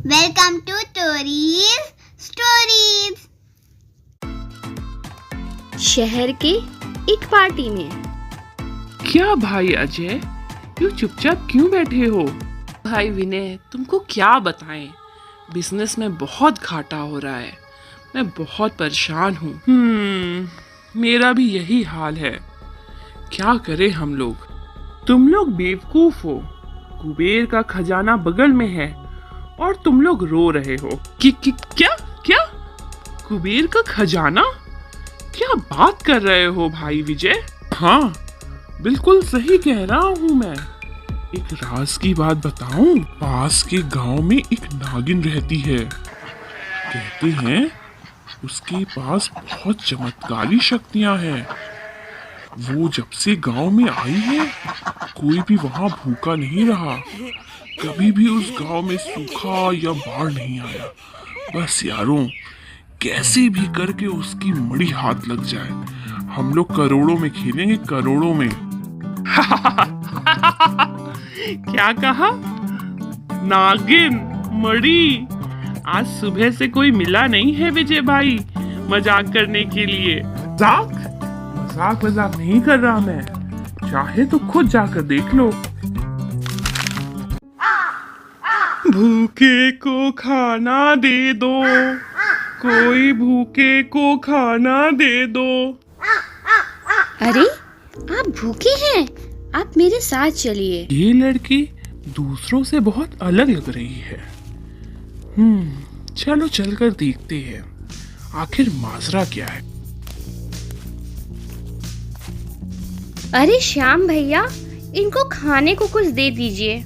Welcome to Tories stories. शहर के एक पार्टी में। क्या भाई अजय, यूं चुपचाप क्यों बैठे हो? भाई विनय, तुमको क्या बताएं, बिजनेस में बहुत घाटा हो रहा है। मैं बहुत परेशान हूँ। मेरा भी यही हाल है। क्या करें हम लोग? तुम लोग बेवकूफ हो। कुबेर का खजाना बगल में है और तुम लोग रो रहे हो कि क्या क्या कुबेर का खजाना? क्या बात कर रहे हो भाई विजय? हाँ, बिल्कुल सही कह रहा हूँ मैं। एक राज की बात बताऊं? पास के गांव में एक नागिन रहती है। कहते हैं उसके पास बहुत चमत्कारी शक्तियां हैं। वो जब से गांव में आई है, कोई भी वहां भूखा नहीं रहा। कभी भी उस गांव में सूखा या बाढ़ नहीं आया। बस यारों, कैसे भी करके उसकी मड़ी हाथ लग जाए। हम लोग करोड़ों में खेलेंगे, करोड़ों में। क्या कहा? नागिन मड़ी? आज सुबह से कोई मिला नहीं है विजय भाई मजाक करने के लिए। मजाक नहीं कर रहा मैं। चाहे तो खुद जाकर देख लो। भूखे को खाना दे दो, कोई भूखे को खाना दे दो। अरे, आप भूखे हैं? आप मेरे साथ चलिए। ये लड़की दूसरों से बहुत अलग लग रही है। चलो चलकर देखते हैं आखिर माजरा क्या है। अरे श्याम भैया, इनको खाने को कुछ दे दीजिए।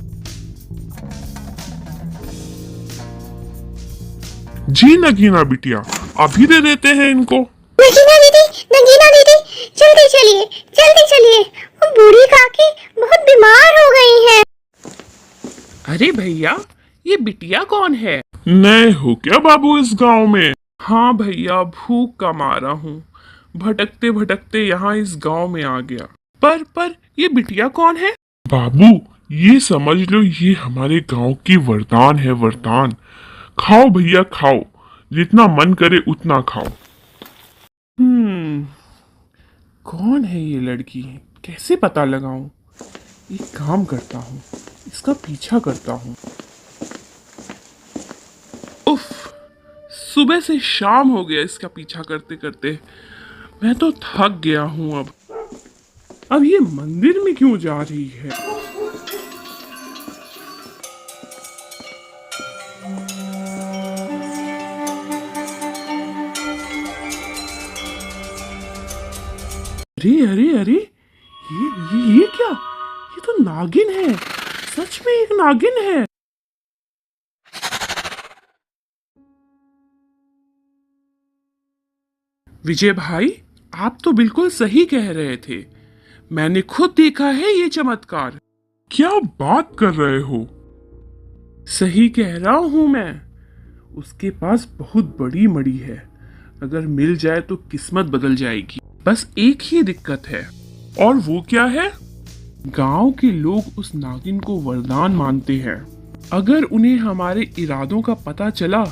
जी नगीना बिटिया, अभी दे देते हैं इनको। नगीना दीदी, जल्दी चलिए। वो बूढ़ी काकी बहुत बीमार हो गई हैं। अरे भैया, ये बिटिया कौन है? नए हो क्या बाबू इस गांव में? हाँ भैया, भूख का मारा हूँ। भटकते भटकते यहाँ इस गांव में आ गया। पर ये बिटिया कौन है? बाबू, ये समझ लो, ये हमारे गांव की वरदान है, वरदान। खाओ भैया खाओ, जितना मन करे उतना खाओ। कौन है ये लड़की? कैसे पता लगाऊं? एक काम करता हूँ, इसका पीछा करता हूँ। उफ, सुबह से शाम हो गया इसका पीछा करते करते। मैं तो थक गया हूँ। अब ये मंदिर में क्यों जा रही है? अरे, ये क्या? ये तो नागिन है। सच में एक नागिन है। विजय भाई, आप तो बिल्कुल सही कह रहे थे। मैंने खुद देखा है ये चमत्कार। क्या बात कर रहे हो? सही कह रहा हूं मैं। उसके पास बहुत बड़ी मड़ी है। अगर मिल जाए तो किस्मत बदल जाएगी। बस एक ही दिक्कत है। और वो क्या है? गांव के लोग उस नागिन को वरदान मानते हैं। अगर उन्हें हमारे इरादों का पता चला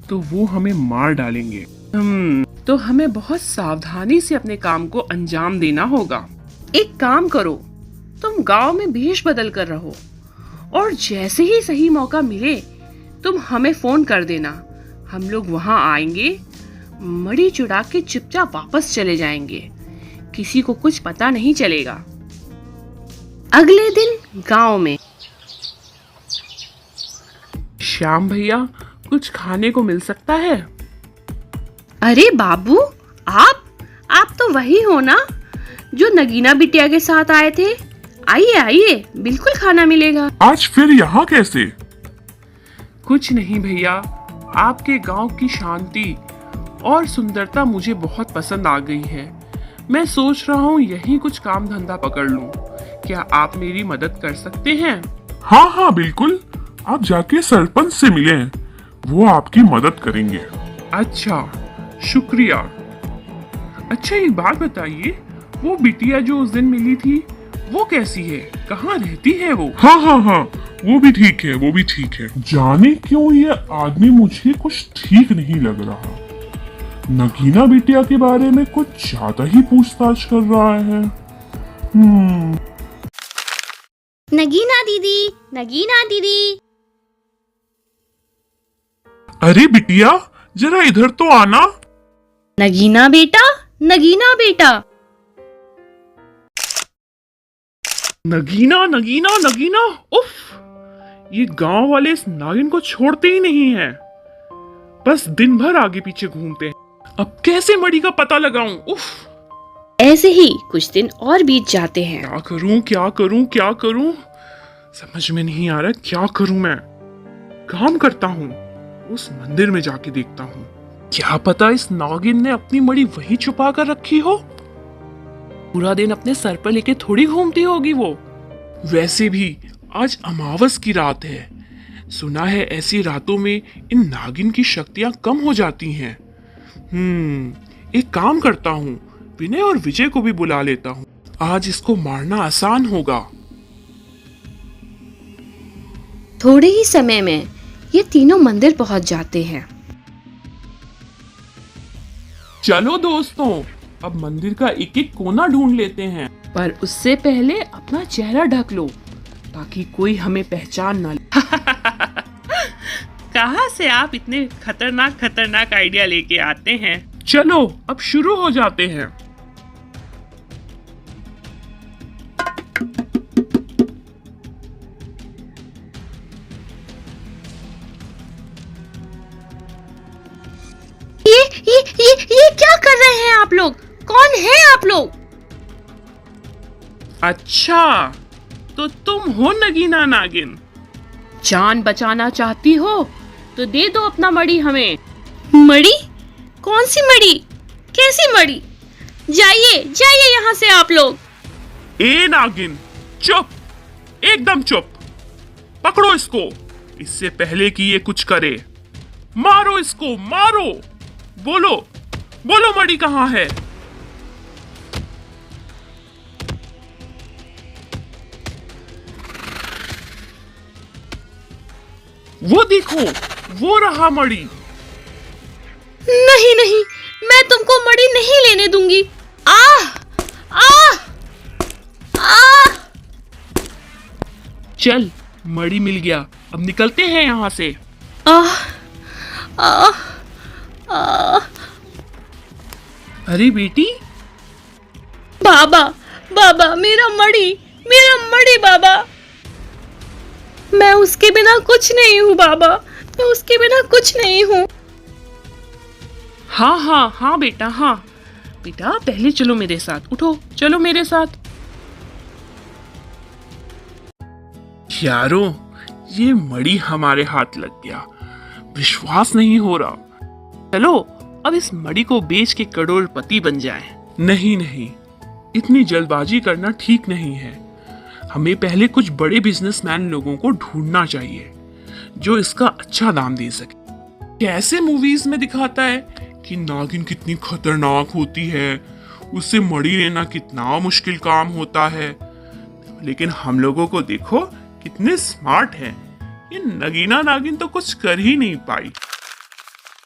तो वो हमें मार डालेंगे। तो हमें बहुत सावधानी से अपने काम को अंजाम देना होगा। एक काम करो, तुम गांव में भेष बदल कर रहो और जैसे ही सही मौका मिले तुम हमें फोन कर देना। हम लोग वहां आएंगे, मड़ी चुरा के चुपचाप वापस चले जाएंगे। किसी को कुछ पता नहीं चलेगा। अगले दिन गांव में। श्याम भैया, कुछ खाने को मिल सकता है? अरे बाबू, आप तो वही हो ना जो नगीना बिटिया के साथ आए थे? आइए, बिल्कुल खाना मिलेगा। आज फिर यहाँ कैसे? कुछ नहीं भैया, आपके गांव की शांति और सुंदरता मुझे बहुत पसंद आ गई है। मैं सोच रहा हूँ यहीं कुछ काम धंधा पकड़ लूं। क्या आप मेरी मदद कर सकते हैं? हाँ, बिल्कुल। आप जाके सरपंच से मिलें, वो आपकी मदद करेंगे। अच्छा, शुक्रिया। अच्छा, एक बात बताइए, वो बिटिया जो उस दिन मिली थी वो कैसी है? कहाँ रहती है वो? हाँ, वो भी ठीक है, वो भी ठीक है। जाने क्यों ये आदमी मुझे कुछ ठीक नहीं लग रहा। नगीना बिटिया के बारे में कुछ ज्यादा ही पूछताछ कर रहा है। नगीना दीदी, नगीना दीदी। अरे बिटिया, जरा इधर तो आना। नगीना बेटा, नगीना बेटा। नगीना नगीना नगीना, उफ! ये गांव वाले इस नागिन को छोड़ते ही नहीं हैं। बस दिन भर आगे पीछे घूमते हैं। अब कैसे मड़ी का पता लगाऊं? उफ! ऐसे ही कुछ दिन और बीत जाते हैं। क्या करूं, क्या करूं, क्या करूं? समझ में नहीं आ रहा क्या करूं मैं। काम करता हूं, उस मंदिर में जाके देखता हूं। क्या पता इस नागिन ने अपनी मड़ी वहीं छुपा कर रखी हो। पूरा दिन अपने सर पर लेके थोड़ी घूमती होगी वो। वैसे भी आज अमावस की रात है। सुना है ऐसी रातों में इन नागिन की शक्तियां कम हो जाती हैं। एक काम करता हूँ, विनय और विजय को भी बुला लेता हूँ। आज इसको मारना आसान होगा। थोड़े ही समय में ये तीनों मंदिर पहुंच जाते हैं। चलो दोस्तों, अब मंदिर का एक एक कोना ढूंढ लेते हैं। पर उससे पहले अपना चेहरा ढक लो ताकि कोई हमें पहचान ना ले। कहाँ से आप इतने खतरनाक खतरनाक आइडिया लेके आते हैं? चलो अब शुरू हो जाते हैं। ये क्या कर रहे हैं आप लोग? कौन है आप लोग? अच्छा, तो तुम हो नगीना नागिन। जान बचाना चाहती हो तो दे दो अपना मड़ी हमें। मड़ी? कौन सी मड़ी? कैसी मड़ी? जाइए जाइए यहाँ से आप लोग। ए नागिन, चुप, एकदम चुप। पकड़ो इसको, इससे पहले कि ये कुछ करे। मारो इसको, मारो। बोलो बोलो, मड़ी कहाँ है? वो देखो, वो रहा मड़ी। नहीं नहीं, मैं तुमको मड़ी नहीं लेने दूंगी। चल, मड़ी मिल गया, अब निकलते हैं यहाँ से। अरे बेटी, बाबा बाबा, मेरा मड़ी बाबा। मैं उसके बिना कुछ नहीं हूँ बाबा, मैं उसके बिना कुछ नहीं हूँ। हाँ हाँ हाँ बेटा, हाँ बेटा, पहले चलो मेरे साथ। उठो, चलो मेरे साथ। यारो, ये मड़ी हमारे हाथ लग गया। विश्वास नहीं हो रहा। चलो अब इस मड़ी को बेच के करोड़पति बन जाएं। नहीं नहीं, इतनी जल्दबाजी करना ठीक नहीं है। हमें पहले कुछ बड़े बिजनेसमैन लोगों को ढूंढना चाहिए जो इसका अच्छा दाम दे सके। कैसे मूवीज में दिखाता है कि नागिन कितनी खतरनाक होती है, उससे मड़ी लेना कितना मुश्किल काम होता है, लेकिन हम लोगों को देखो कितने स्मार्ट हैं। ये नगीना नागिन तो कुछ कर ही नहीं पाई।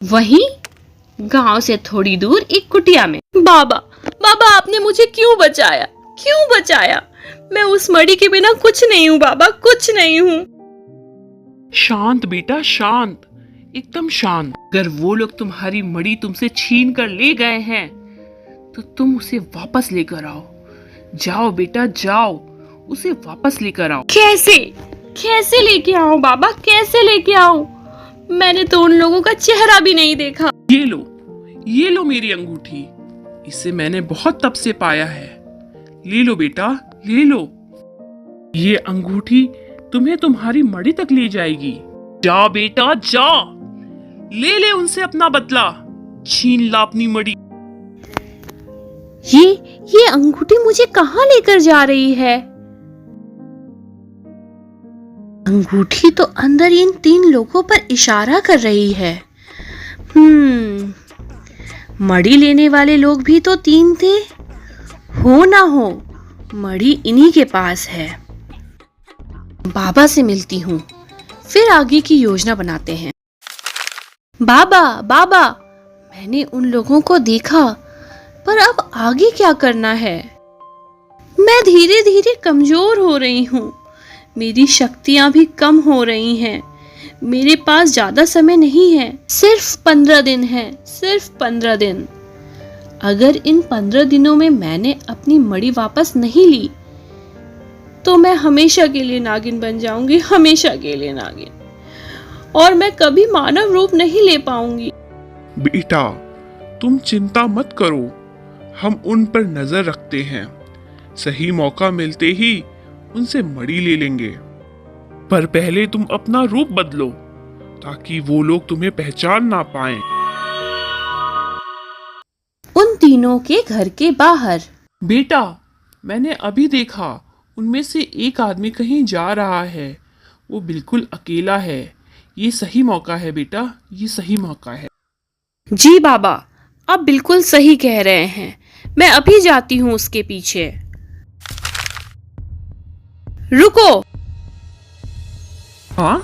वहीं गांव से थोड़ी दूर एक कुटिया में, बाबा बाबा, आपने मुझे क्यों बचाया? क्यों बचाया? मैं उस मड़ी के बिना कुछ नहीं हूँ बाबा, कुछ नहीं हूँ। शांत बेटा, शांत, एकदम शांत। अगर वो लोग तुम्हारी मड़ी तुमसे छीन कर ले गए हैं तो तुम उसे वापस लेकर आओ। जाओ बेटा, जाओ, उसे वापस लेकर आओ। कैसे? कैसे लेके आऊं बाबा, कैसे लेके आऊं? मैंने तो उन लोगों का चेहरा भी नहीं देखा। ये लो मेरी अंगूठी, इसे मैंने बहुत तब से पाया है। ले लो बेटा, ले लो। ये अंगूठी तुम्हें तुम्हारी मड़ी तक ले जाएगी। जा बेटा, जा, ले ले उनसे अपना बदला, छीन ला अपनी मड़ी। ये अंगूठी मुझे कहाँ लेकर जा रही है? अंगूठी तो अंदर इन तीन लोगों पर इशारा कर रही है। मड़ी लेने वाले लोग भी तो तीन थे। हो ना हो, मड़ी इन्हीं के पास है। बाबा से मिलती हूँ, फिर आगे की योजना बनाते हैं। बाबा बाबा, मैंने उन लोगों को देखा, पर अब आगे क्या करना है? मैं धीरे धीरे कमजोर हो रही हूँ, मेरी शक्तियां भी कम हो रही हैं। मेरे पास ज्यादा समय नहीं है, सिर्फ 15 दिन है, सिर्फ 15 दिन। अगर इन 15 दिनों में मैंने अपनी मणि वापस नहीं ली तो मैं हमेशा के लिए नागिन बन जाऊंगी, हमेशा के लिए नागिन, और मैं कभी मानव रूप नहीं ले पाऊंगी। बेटा, तुम चिंता मत करो, हम उन पर नजर रखते हैं। सही मौका मिलते ही उनसे मणि ले लेंगे। पर पहले तुम अपना रूप बदलो ताकि वो लोग तुम्हें पहचान ना पाएं। उन तीनों के घर के बाहर। बेटा, मैंने अभी देखा, उनमें से एक आदमी कहीं जा रहा है। वो बिल्कुल अकेला है। ये सही मौका है बेटा, ये सही मौका है। जी बाबा, आप बिल्कुल सही कह रहे हैं। मैं अभी जाती हूँ उसके पीछे। रुको। हाँ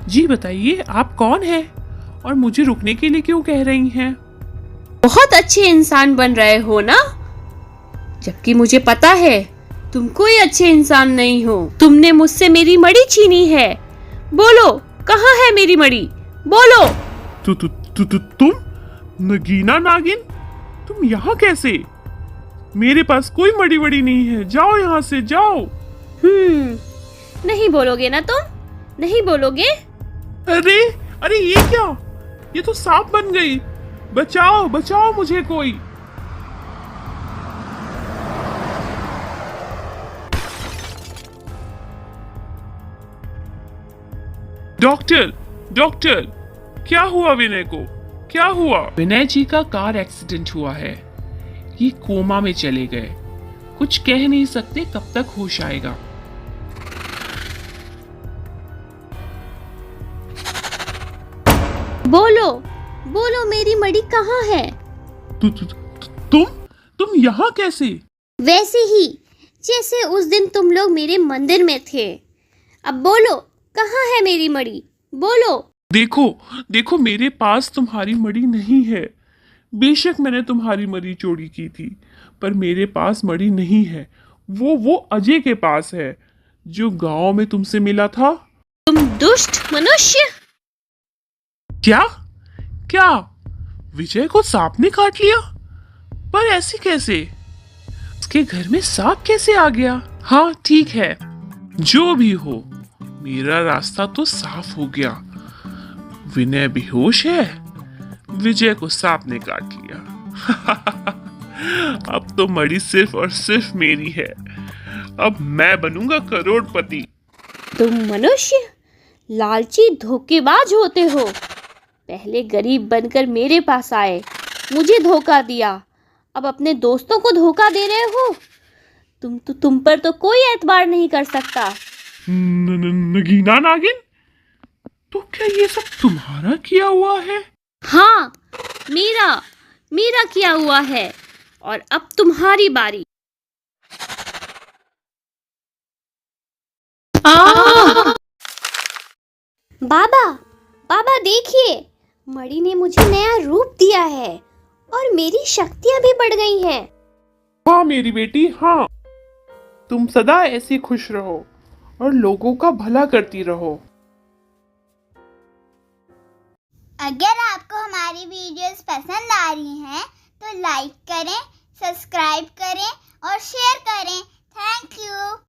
जी, बताइए आप कौन हैं और मुझे रुकने के लिए क्यों कह रही हैं? बहुत अच्छे इंसान बन रहे हो ना, जबकि मुझे पता है तुम कोई अच्छे इंसान नहीं हो। तुमने मुझसे मेरी मणि छीनी है। बोलो, कहाँ है मेरी मणि? बोलो। तुम नगीना नागिन, तुम यहाँ कैसे? मेरे पास कोई मणि वड़ी नहीं है, जाओ यहाँ से, जाओ। नहीं बोलोगे ना तुम? नहीं बोलोगे? अरे अरे, ये क्या? ये तो सांप बन गई। बचाओ बचाओ मुझे कोई। डॉक्टर डॉक्टर, क्या हुआ विनय को? क्या हुआ? विनय जी का कार एक्सीडेंट हुआ है। ये कोमा में चले गए, कुछ कह नहीं सकते कब तक होश आएगा। बोलो बोलो, मेरी मणि कहाँ है? तुम यहाँ कैसे? वैसे ही जैसे उस दिन तुम लोग मेरे मंदिर में थे। अब बोलो, कहाँ है मेरी मणि? बोलो। देखो देखो, मेरे पास तुम्हारी मणि नहीं है। बेशक मैंने तुम्हारी मणि चोरी की थी, पर मेरे पास मणि नहीं है। वो अजय के पास है, जो गांव में तुमसे मिला था। तुम दुष्ट मनुष्य! क्या क्या? विजय को सांप ने काट लिया? पर ऐसे कैसे? उसके घर में सांप कैसे आ गया? हाँ ठीक है, जो भी हो, मेरा रास्ता तो साफ हो गया। विनय बेहोश है, विजय को सांप ने काट लिया। अब तो मणि सिर्फ और सिर्फ मेरी है। अब मैं बनूंगा करोड़पति। तुम मनुष्य लालची धोखेबाज होते हो। पहले गरीब बनकर मेरे पास आए, मुझे धोखा दिया, अब अपने दोस्तों को धोखा दे रहे हो। तुम पर तो कोई एतबार नहीं कर सकता। नगीना नागिन, तो क्या ये सब तुम्हारा किया हुआ है? हाँ, मेरा किया हुआ है, और अब तुम्हारी बारी। बाबा देखिए, मणि ने मुझे नया रूप दिया है और मेरी शक्तियां भी बढ़ गई हैं। हाँ मेरी बेटी, हाँ। तुम सदा ऐसी खुश रहो और लोगों का भला करती रहो। अगर आपको हमारी वीडियोस पसंद आ रही हैं तो लाइक करें, सब्सक्राइब करें